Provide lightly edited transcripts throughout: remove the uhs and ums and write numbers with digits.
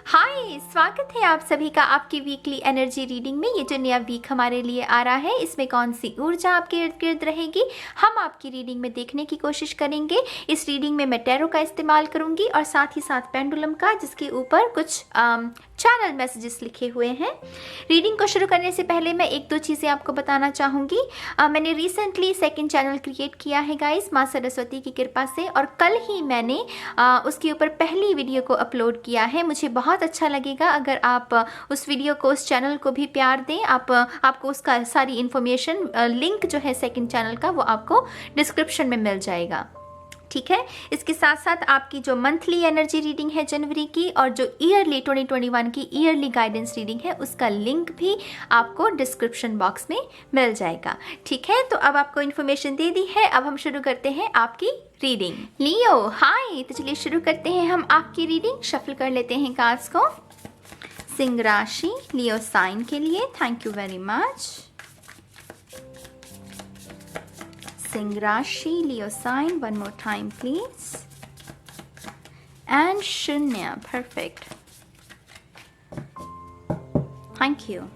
हाय, स्वागत है आप सभी का आपकी वीकली एनर्जी रीडिंग में। ये जो नया वीक हमारे लिए आ रहा है, इसमें कौन सी ऊर्जा आपके इर्द गिर्द रहेगी, हम आपकी रीडिंग में देखने की कोशिश करेंगे। इस रीडिंग में मैं टैरो का इस्तेमाल करूंगी और साथ ही साथ पेंडुलम का, जिसके ऊपर कुछ चैनल मैसेजेस लिखे हुए हैं। रीडिंग को शुरू करने से पहले मैं एक दो चीज़ें आपको बताना चाहूँगी। मैंने रिसेंटली सेकंड चैनल क्रिएट किया है गाइस, माँ सरस्वती की कृपा से, और कल ही मैंने उसके ऊपर पहली वीडियो को अपलोड किया है। मुझे बहुत अच्छा लगेगा अगर आप उस वीडियो को, उस चैनल को भी प्यार दें। आपको उसका सारी इन्फॉर्मेशन, लिंक जो है सेकंड चैनल का, वो आपको डिस्क्रिप्शन में मिल जाएगा, ठीक है। इसके साथ साथ आपकी जो मंथली एनर्जी रीडिंग है जनवरी की, और जो ईयरली 2021 की ईयरली गाइडेंस रीडिंग है, उसका लिंक भी आपको डिस्क्रिप्शन बॉक्स में मिल जाएगा, ठीक है। तो अब आपको इन्फॉर्मेशन दे दी है, अब हम शुरू करते हैं आपकी रीडिंग। लियो हाय, तो चलिए शुरू करते हैं हम आपकी रीडिंग। शफल कर लेते हैं कार्ड्स को। सिंह राशि, लियो साइन के लिए thank you very much. Singh Rashi, Leo sign, one more time please. And Shunya, perfect. Thank you.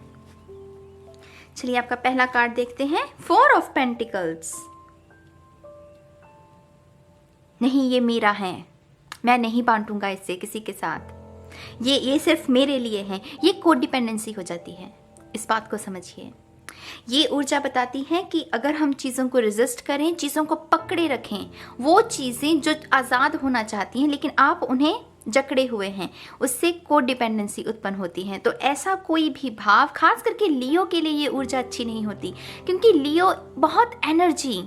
चलिए आपका पहला कार्ड देखते हैं, 4 of Pentacles. नहीं, ये मेरा है, मैं नहीं बांटूंगा इससे किसी के साथ। ये सिर्फ मेरे लिए है। ये कोड डिपेंडेंसी हो जाती है, इस बात को समझिए। ये ऊर्जा बताती है कि अगर हम चीज़ों को रेजिस्ट करें, चीज़ों को पकड़े रखें, वो चीज़ें जो आज़ाद होना चाहती हैं लेकिन आप उन्हें जकड़े हुए हैं, उससे कोड डिपेंडेंसी उत्पन्न होती है। तो ऐसा कोई भी भाव, खास करके लियो के लिए ये ऊर्जा अच्छी नहीं होती, क्योंकि लियो बहुत एनर्जी,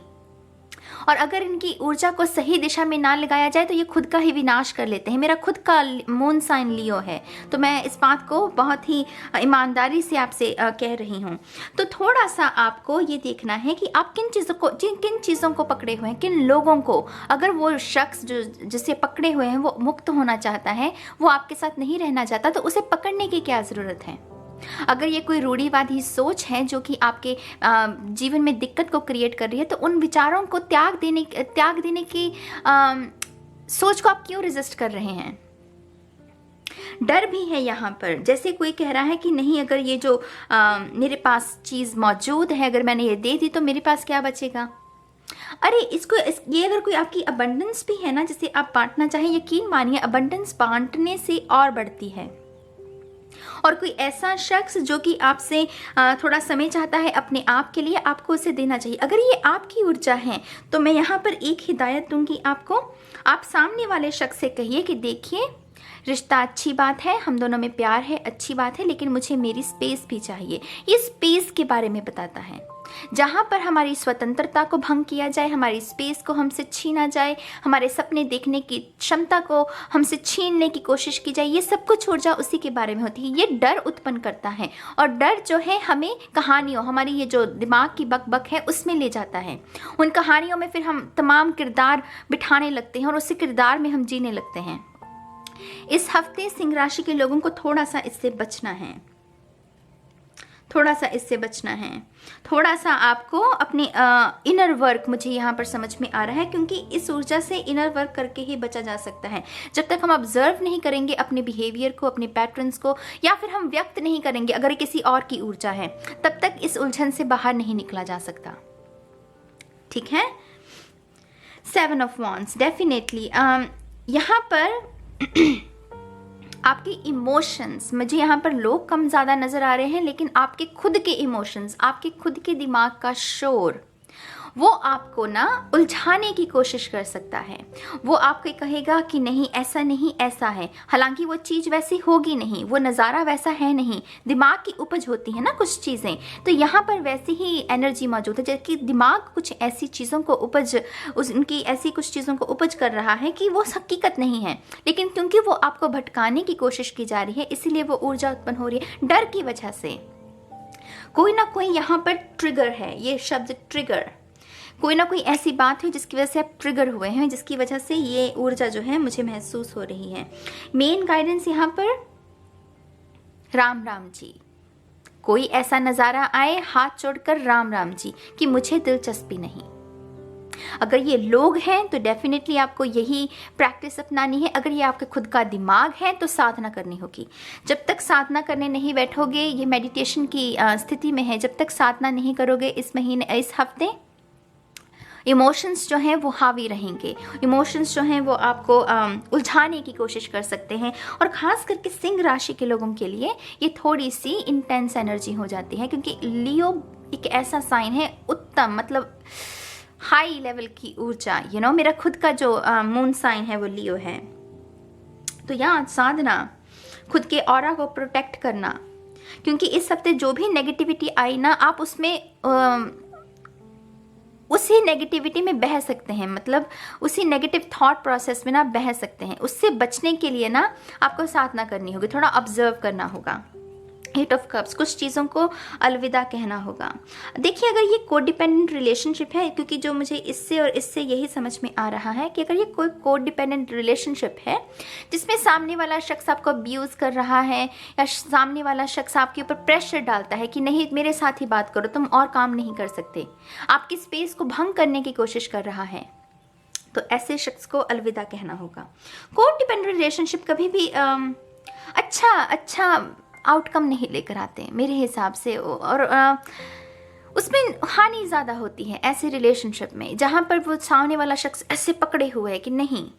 और अगर इनकी ऊर्जा को सही दिशा में ना लगाया जाए तो ये खुद का ही विनाश कर लेते हैं। मेरा खुद का मून साइन लियो है, तो मैं इस बात को बहुत ही ईमानदारी से आपसे कह रही हूँ। तो थोड़ा सा आपको ये देखना है कि आप किन चीज़ों को पकड़े हुए हैं, किन लोगों को। अगर वो शख्स जो जिसे पकड़े हुए हैं वो मुक्त होना चाहता है, वो आपके साथ नहीं रहना चाहता, तो उसे पकड़ने की क्या ज़रूरत है। अगर ये कोई रूढ़िवादी सोच है जो कि आपके जीवन में दिक्कत को क्रिएट कर रही है, तो उन विचारों को त्याग देने की सोच को आप क्यों रेजिस्ट कर रहे हैं। डर भी है यहाँ पर, जैसे कोई कह रहा है कि नहीं, अगर ये जो मेरे पास चीज़ मौजूद है, अगर मैंने ये दे दी तो मेरे पास क्या बचेगा। अरे ये अगर कोई आपकी अबंडेंस भी है ना, जिसे आप बांटना चाहें, यकीन मानिए अबंडेंस बांटने से और बढ़ती है। और कोई ऐसा शख्स जो कि आपसे थोड़ा समय चाहता है अपने आप के लिए, आपको उसे देना चाहिए। अगर ये आपकी ऊर्जा है तो मैं यहाँ पर एक हिदायत दूंगी आपको। आप सामने वाले शख्स से कहिए कि देखिए, रिश्ता अच्छी बात है, हम दोनों में प्यार है, अच्छी बात है, लेकिन मुझे मेरी स्पेस भी चाहिए। ये स्पेस के बारे में बताता है, जहाँ पर हमारी स्वतंत्रता को भंग किया जाए, हमारी स्पेस को हमसे छीना जाए, हमारे सपने देखने की क्षमता को हमसे छीनने की कोशिश की जाए, ये सब कुछ ऊर्जा उसी के बारे में होती है। ये डर उत्पन्न करता है, और डर जो है हमें कहानियों, हमारी ये जो दिमाग की बकबक है उसमें ले जाता है। उन कहानियों में फिर हम तमाम किरदार बिठाने लगते हैं और उसी किरदार में हम जीने लगते हैं। इस हफ्ते सिंह राशि के लोगों को थोड़ा सा इससे बचना है, थोड़ा सा आपको अपने इनर वर्क, मुझे यहाँ पर समझ में आ रहा है, क्योंकि इस ऊर्जा से इनर वर्क करके ही बचा जा सकता है। जब तक हम ऑब्जर्व नहीं करेंगे अपने बिहेवियर को, अपने पैटर्न्स को, या फिर हम व्यक्त नहीं करेंगे अगर ये किसी और की ऊर्जा है, तब तक इस उलझन से बाहर नहीं निकला जा सकता, ठीक है। 7 of Wands, डेफिनेटली यहाँ पर आपके इमोशंस, मुझे यहाँ पर लोग कम ज़्यादा नज़र आ रहे हैं, लेकिन आपके खुद के इमोशंस, आपके खुद के दिमाग का शोर, वो आपको ना उलझाने की कोशिश कर सकता है। वो आपको कहेगा कि नहीं, ऐसा नहीं, ऐसा है, हालांकि वो चीज़ वैसी होगी नहीं, वो नज़ारा वैसा है नहीं। दिमाग की उपज होती है ना कुछ चीज़ें, तो यहाँ पर वैसी ही एनर्जी मौजूद है, जबकि दिमाग कुछ ऐसी चीज़ों को उनकी ऐसी कुछ चीज़ों को उपज कर रहा है कि वो हकीकत नहीं है, लेकिन क्योंकि वो आपको भटकाने की कोशिश की जा रही है, इसीलिए वो ऊर्जा उत्पन्न हो रही है डर की वजह से। कोई ना कोई यहाँ पर ट्रिगर है, ये शब्द ट्रिगर, कोई ना कोई ऐसी बात है जिसकी वजह से आप ट्रिगर हुए हैं, जिसकी वजह से ये ऊर्जा जो है मुझे महसूस हो रही है। मेन गाइडेंस यहाँ पर राम राम जी, कोई ऐसा नज़ारा आए हाथ जोड़कर राम राम जी कि मुझे दिलचस्पी नहीं। अगर ये लोग हैं तो डेफिनेटली आपको यही प्रैक्टिस अपनानी है। अगर ये आपके खुद का दिमाग है तो साधना करनी होगी। जब तक साधना करने नहीं बैठोगे, ये मेडिटेशन की स्थिति में है, जब तक साधना नहीं करोगे इस महीने, इस हफ्ते इमोशंस जो हैं वो हावी रहेंगे। इमोशंस जो हैं वो आपको उलझाने की कोशिश कर सकते हैं। और ख़ास करके सिंह राशि के लोगों के लिए ये थोड़ी सी इंटेंस एनर्जी हो जाती है, क्योंकि लियो एक ऐसा साइन है, उत्तम मतलब हाई लेवल की ऊर्जा। मेरा खुद का जो मून साइन है वो लियो है। तो यहाँ साधना, खुद के ऑरा को प्रोटेक्ट करना, क्योंकि इस हफ्ते जो भी नेगेटिविटी आई ना, आप उसमें उसी नेगेटिविटी में बह सकते हैं, मतलब उसी नेगेटिव थॉट प्रोसेस में ना बह सकते हैं। उससे बचने के लिए ना आपको साधना करनी होगी, थोड़ा ऑब्जर्व करना होगा। 8 ऑफ कप्स, कुछ चीज़ों को अलविदा कहना होगा। देखिए, अगर ये कोडिपेंडेंट रिलेशनशिप है, क्योंकि जो मुझे इससे और इससे यही समझ में आ रहा है कि अगर ये कोई कोडिपेंडेंट रिलेशनशिप है जिसमें सामने वाला शख्स आपको अब्यूज़ कर रहा है, या सामने वाला शख्स आपके ऊपर प्रेशर डालता है कि नहीं मेरे साथ ही बात करो, तुम और काम नहीं कर सकते, आपकी स्पेस को भंग करने की कोशिश कर रहा है, तो ऐसे शख्स को अलविदा कहना होगा। कोडिपेंडेंट रिलेशनशिप कभी भी अच्छा आउटकम नहीं लेकर आते मेरे हिसाब से, और उसमें हानि ज़्यादा होती है ऐसे रिलेशनशिप में, जहाँ पर वो सामने वाला शख्स ऐसे पकड़े हुए है कि नहीं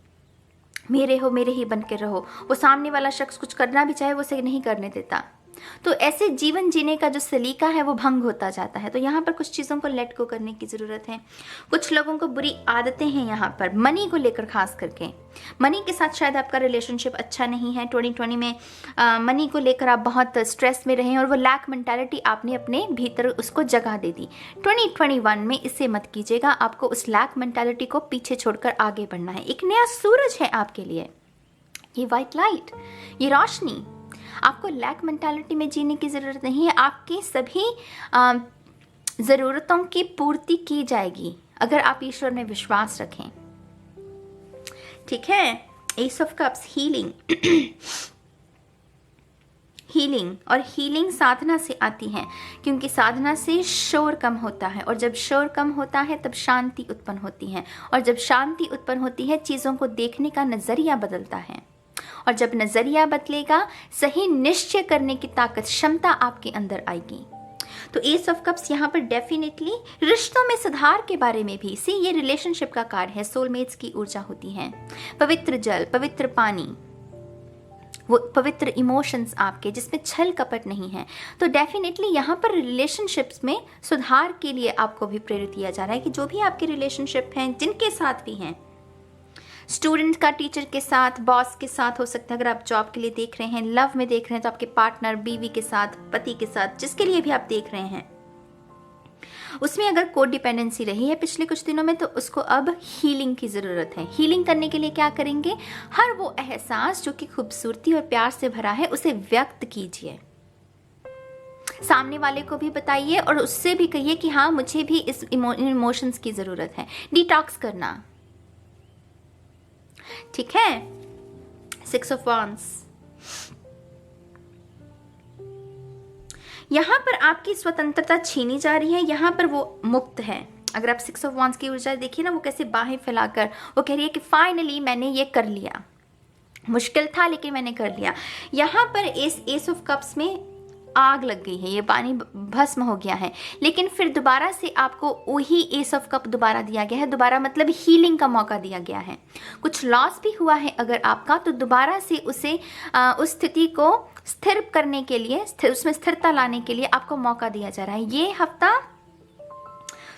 मेरे हो, मेरे ही बन के रहो। वो सामने वाला शख्स कुछ करना भी चाहे वो उसे नहीं करने देता। तो ऐसे जीवन जीने का जो सलीका है वो भंग होता जाता है। तो यहाँ पर कुछ चीज़ों को लेट गो करने की ज़रूरत है। कुछ लोगों को बुरी आदतें हैं यहाँ पर मनी को लेकर, खास करके मनी के साथ शायद आपका रिलेशनशिप अच्छा नहीं है। 2020 में मनी को लेकर आप बहुत स्ट्रेस में रहे और वो लैक मेंटालिटी आपने अपने भीतर उसको जगह दे दी। 2021 में इसे मत कीजिएगा। आपको उस लैक मेंटालिटी को पीछे छोड़कर आगे बढ़ना है। एक नया सूरज है आपके लिए, ये वाइट लाइट, ये रोशनी। आपको लैक मेंटालिटी में जीने की ज़रूरत नहीं है। आपकी सभी ज़रूरतों की पूर्ति की जाएगी अगर आप ईश्वर में विश्वास रखें। ठीक है। S of cups, healing healing और हीलिंग साधना से आती है, क्योंकि साधना से शोर कम होता है, और जब शोर कम होता है तब शांति उत्पन्न होती है, और जब शांति उत्पन्न होती है चीज़ों को देखने का नज़रिया बदलता है, और जब नज़रिया बदलेगा सही निश्चय करने की ताकत, क्षमता आपके अंदर आएगी। तो एस ऑफ कप्स यहाँ पर डेफिनेटली रिश्तों में सुधार के बारे में भी, ये रिलेशनशिप का कार्ड है, सोलमेट्स की ऊर्जा होती है। पवित्र जल, पवित्र पानी, वो पवित्र इमोशंस आपके जिसमें छल कपट नहीं है। तो डेफिनेटली यहाँ पर रिलेशनशिप्स में सुधार के लिए आपको भी प्रेरित किया जा रहा है कि जो भी आपके रिलेशनशिप हैं, जिनके साथ भी हैं, स्टूडेंट का टीचर के साथ, बॉस के साथ हो सकता है, अगर आप जॉब के लिए देख रहे हैं, लव में देख रहे हैं तो आपके पार्टनर, बीवी के साथ, पति के साथ, जिसके लिए भी आप देख रहे हैं, उसमें अगर कोड डिपेंडेंसी रही है पिछले कुछ दिनों में, तो उसको अब हीलिंग की ज़रूरत है। हीलिंग करने के लिए क्या करेंगे? हर वो एहसास जो कि खूबसूरती और प्यार से भरा है उसे व्यक्त कीजिए, सामने वाले को भी बताइए और उससे भी कहिए कि हाँ मुझे भी इस इमोशंस की ज़रूरत है। डिटॉक्स करना, ठीक है। 6 ऑफ वांड्स, यहां पर आपकी स्वतंत्रता छीनी जा रही है, यहां पर वो मुक्त है। अगर आप 6 ऑफ वांड्स की ऊर्जा देखिए ना, वो कैसे बाहें फैलाकर वो कह रही है कि फाइनली मैंने ये कर लिया, मुश्किल था लेकिन मैंने कर लिया। यहां पर इस एस ऑफ कप्स में आग लग गई है, ये पानी भस्म हो गया है, लेकिन फिर दोबारा से आपको वही एस ऑफ कप दोबारा दिया गया है। दोबारा मतलब हीलिंग का मौका दिया गया है। कुछ लॉस भी हुआ है अगर आपका, तो दोबारा से उसे उस स्थिति को स्थिर करने के लिए, उसमें स्थिरता लाने के लिए आपको मौका दिया जा रहा है। ये हफ्ता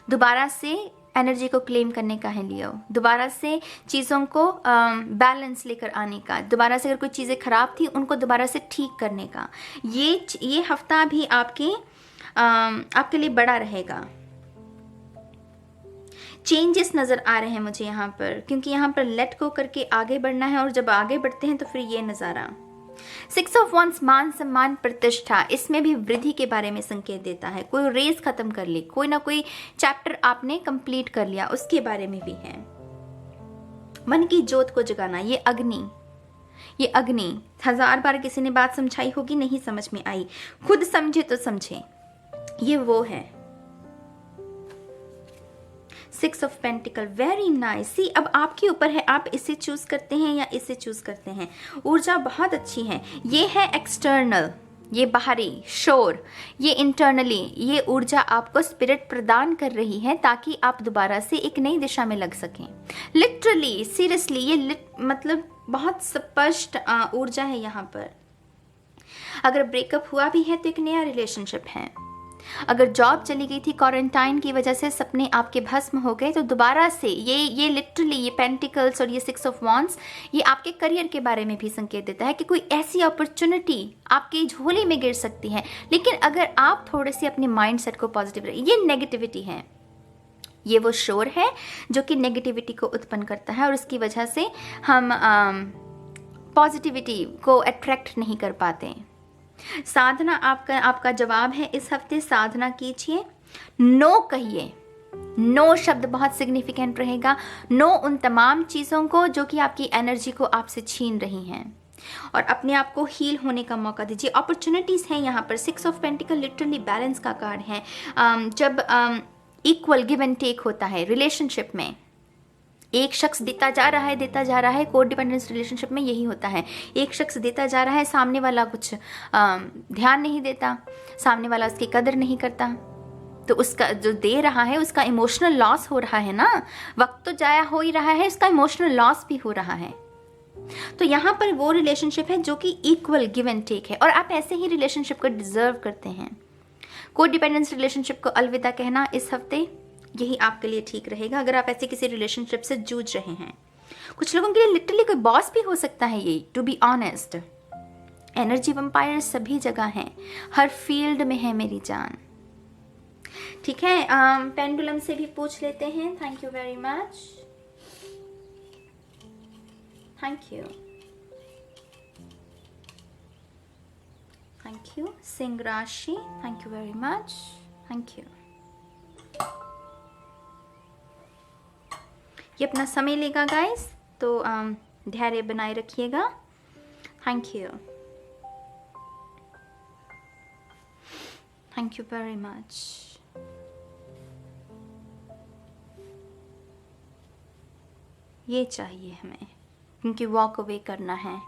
दोबारा से एनर्जी को क्लेम करने का है लियो, दोबारा से चीज़ों को बैलेंस लेकर आने का, दोबारा से अगर कोई चीज़ें खराब थी उनको दोबारा से ठीक करने का। ये हफ्ता भी आपके लिए बड़ा रहेगा। चेंजेस नज़र आ रहे हैं मुझे यहाँ पर, क्योंकि यहाँ पर लेट गो करके आगे बढ़ना है, और जब आगे बढ़ते हैं तो फिर ये नज़ारा। 6 ऑफ वांड्स, मान सम्मान प्रतिष्ठा, इसमें भी वृद्धि के बारे में संकेत देता है। कोई रेस खत्म कर ली, कोई ना कोई चैप्टर आपने कंप्लीट कर लिया, उसके बारे में भी है। मन की ज्योत को जगाना, ये अग्नि 1000 बार किसी ने बात समझाई होगी, नहीं समझ में आई, खुद समझे तो समझे, ये वो है। 6 ऑफ पेंटिकल, वेरी नाइस। सी अब आपके ऊपर है, आप इसे चूज करते हैं या इसे चूज करते हैं। ऊर्जा बहुत अच्छी है। ये है एक्सटर्नल, ये बाहरी शोर, ये इंटरनली, ये ऊर्जा आपको स्पिरिट प्रदान कर रही है ताकि आप दोबारा से एक नई दिशा में लग सकें। लिटरली, सीरियसली, ये मतलब बहुत स्पष्ट ऊर्जा है यहाँ पर। अगर ब्रेकअप हुआ भी है तो एक नया रिलेशनशिप है। अगर जॉब चली गई थी क्वारंटाइन की वजह से, सपने आपके भस्म हो गए, तो दोबारा से ये लिटरली, ये पेंटिकल्स और ये 6 ऑफ वॉन्ड्स, ये आपके करियर के बारे में भी संकेत देता है कि कोई ऐसी अपॉर्चुनिटी आपकी झोली में गिर सकती है। लेकिन अगर आप थोड़े से अपने माइंड सेट को पॉजिटिव रखें, ये नेगेटिविटी है, ये वो शोर है जो कि नेगेटिविटी को उत्पन्न करता है और उसकी वजह से हम पॉजिटिविटी को अट्रैक्ट नहीं कर पाते। साधना आपका जवाब है इस हफ्ते, साधना कीजिए, नो कहिए। नो शब्द बहुत सिग्निफिकेंट रहेगा। नो उन तमाम चीज़ों को जो कि आपकी एनर्जी को आपसे छीन रही हैं, और अपने आप को हील होने का मौका दीजिए। अपॉर्चुनिटीज़ हैं यहाँ पर। 6 ऑफ पेंटिकल लिटरली बैलेंस का कार्ड है। जब इक्वल गिव एंड टेक होता है रिलेशनशिप में, एक शख्स देता जा रहा है, कोड डिपेंडेंस रिलेशनशिप में यही होता है। एक शख्स देता जा रहा है, सामने वाला कुछ ध्यान नहीं देता, सामने वाला उसकी कदर नहीं करता, तो उसका जो दे रहा है उसका इमोशनल लॉस हो रहा है ना। वक्त तो जाया हो ही रहा है, उसका इमोशनल लॉस भी हो रहा है। तो यहाँ पर वो रिलेशनशिप है जो कि इक्वल गिव एंड टेक है, और आप ऐसे ही रिलेशनशिप को डिजर्व करते हैं। कोड डिपेंडेंस रिलेशनशिप को अलविदा कहना इस हफ्ते, यही आपके लिए ठीक रहेगा अगर आप ऐसे किसी रिलेशनशिप से जूझ रहे हैं। कुछ लोगों के लिए लिटरली कोई बॉस भी हो सकता है ये, to be honest. Energy vampire सभी जगह हैं, हर फील्ड में है मेरी जान। ठीक है, पेंडुलम से भी पूछ लेते हैं। Thank you very much, thank you, thank you. सिंह राशि, thank you very much, thank you. ये अपना समय लेगा गाइस, तो धैर्य बनाए रखिएगा। Thank you, thank you very much. ये चाहिए हमें, क्योंकि वॉक अवे करना है।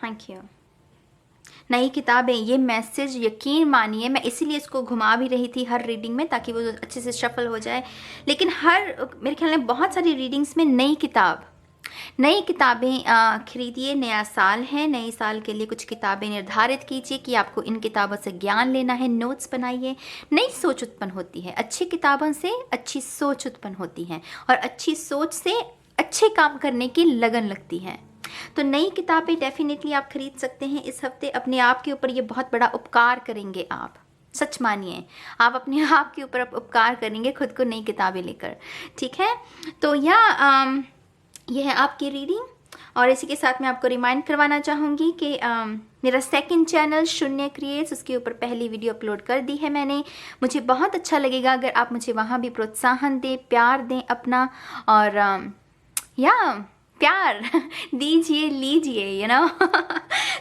Thank you. नई किताबें, ये मैसेज यकीन मानिए, मैं इसीलिए इसको घुमा भी रही थी हर रीडिंग में ताकि वो अच्छे से शफल हो जाए। लेकिन मेरे ख्याल में बहुत सारी रीडिंग्स में नई किताबें खरीदिए। नया साल है, नए साल के लिए कुछ किताबें निर्धारित कीजिए कि आपको इन किताबों से ज्ञान लेना है। नोट्स बनाइए, नई सोच उत्पन्न होती है। अच्छी किताबों से अच्छी सोच उत्पन्न होती है, और अच्छी सोच से अच्छे काम करने की लगन लगती है। तो नई किताबें डेफिनेटली आप खरीद सकते हैं इस हफ्ते। अपने आप के ऊपर ये बहुत बड़ा उपकार करेंगे आप, सच मानिए, आप अपने आप के ऊपर उपकार करेंगे खुद को नई किताबें लेकर। ठीक है, तो यह है आपकी रीडिंग। और इसी के साथ मैं आपको रिमाइंड करवाना चाहूँगी कि मेरा सेकंड चैनल शून्य क्रिएट्स, उसके ऊपर पहली वीडियो अपलोड कर दी है मैंने। मुझे बहुत अच्छा लगेगा अगर आप मुझे वहाँ भी प्रोत्साहन दें, प्यार दें अपना, और प्यार दीजिए, लीजिए, यू नो।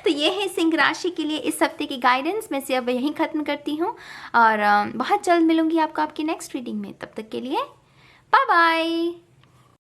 तो ये है सिंह राशि के लिए इस हफ्ते की गाइडेंस। मैं से अब यहीं ख़त्म करती हूँ, और बहुत जल्द मिलूंगी आपको आपकी नेक्स्ट रीडिंग में। तब तक के लिए बाय बाय।